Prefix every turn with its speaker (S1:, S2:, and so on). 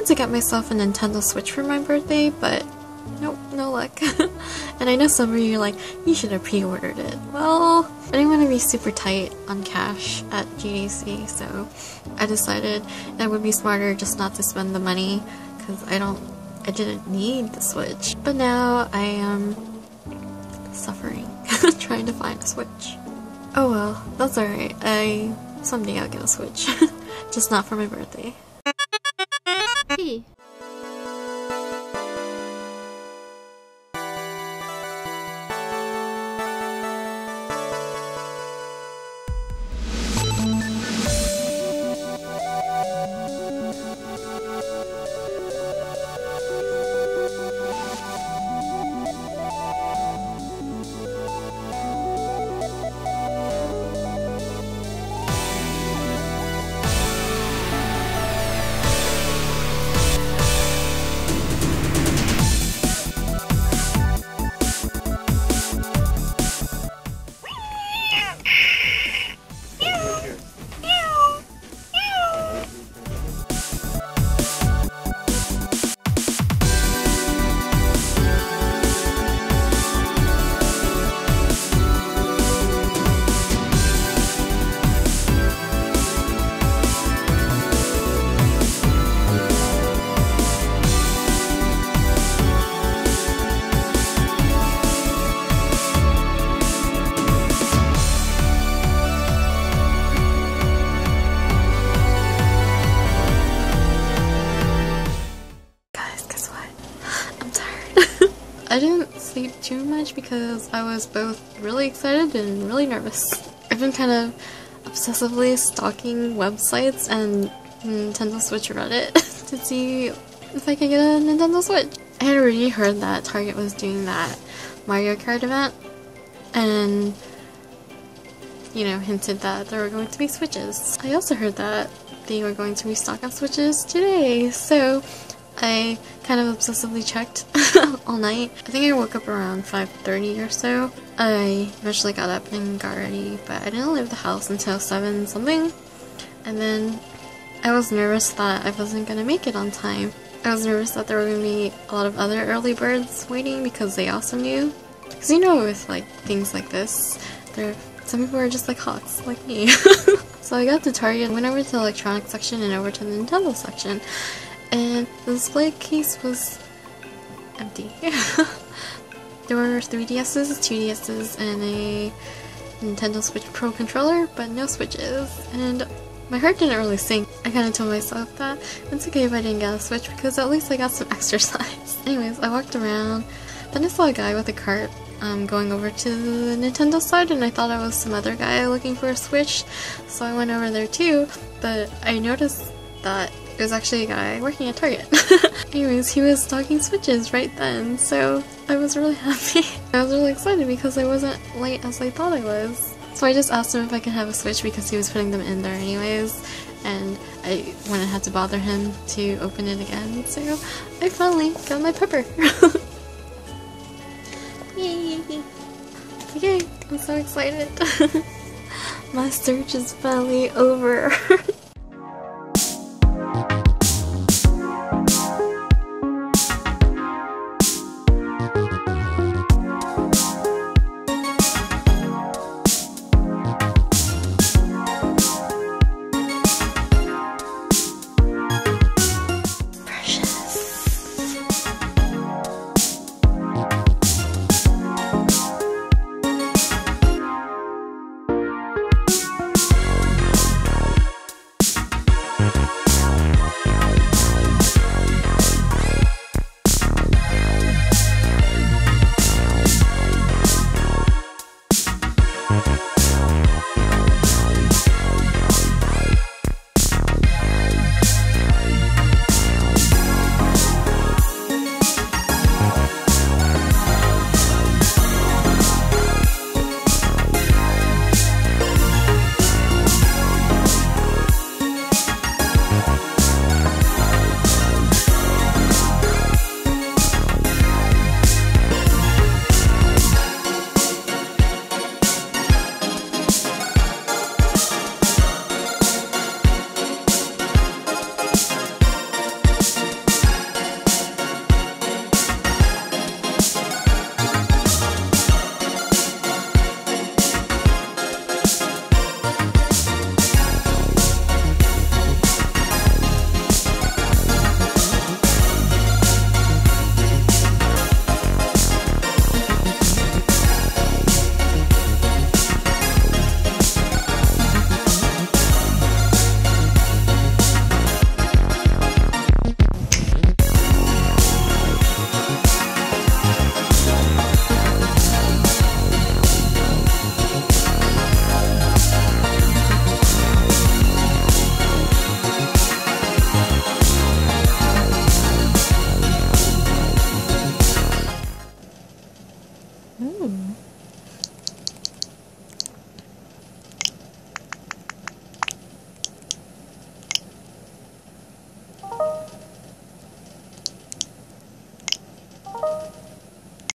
S1: wanted to get myself a Nintendo Switch for my birthday, but nope, no luck. And I know some of you are like, you should have pre-ordered it. Well, I didn't want to be super tight on cash at GDC, so I decided that it would be smarter just not to spend the money, because I didn't need the Switch. But now I am suffering trying to find a Switch. Oh well, that's alright. Someday I'll get a Switch. Just not for my birthday. Hey. I didn't sleep too much because I was both really excited and really nervous. I've been kind of obsessively stalking websites and Nintendo Switch Reddit to see if I could get a Nintendo Switch. I had already heard that Target was doing that Mario Kart event and, you know, hinted that there were going to be Switches. I also heard that they were going to restock on Switches today, so I kind of obsessively checked all night. I think I woke up around 5:30 or so. I eventually got up and got ready, but I didn't leave the house until 7 something. And then I was nervous that I wasn't gonna make it on time. I was nervous that there were gonna be a lot of other early birds waiting because they also knew. Because you know, with like things like this, some people are just like hawks, like me. So I got to Target, went over to the electronics section and over to the Nintendo section. And the display case was empty. There were 3DS's, 2DS's, and a Nintendo Switch Pro controller, but no Switches. And my heart didn't really sink. I kind of told myself that it's okay if I didn't get a Switch because at least I got some exercise. Anyways, I walked around. Then I saw a guy with a cart going over to the Nintendo side, and I thought I was some other guy looking for a Switch. So I went over there too, but I noticed that it was actually a guy working at Target. Anyways, he was stocking Switches right then, so I was really happy. I was really excited because I wasn't late as I thought I was. So I just asked him if I could have a Switch because he was putting them in there anyways, and I wouldn't have to bother him to open it again, so I finally got my pepper. Yay! Okay, I'm so excited. My search is finally over.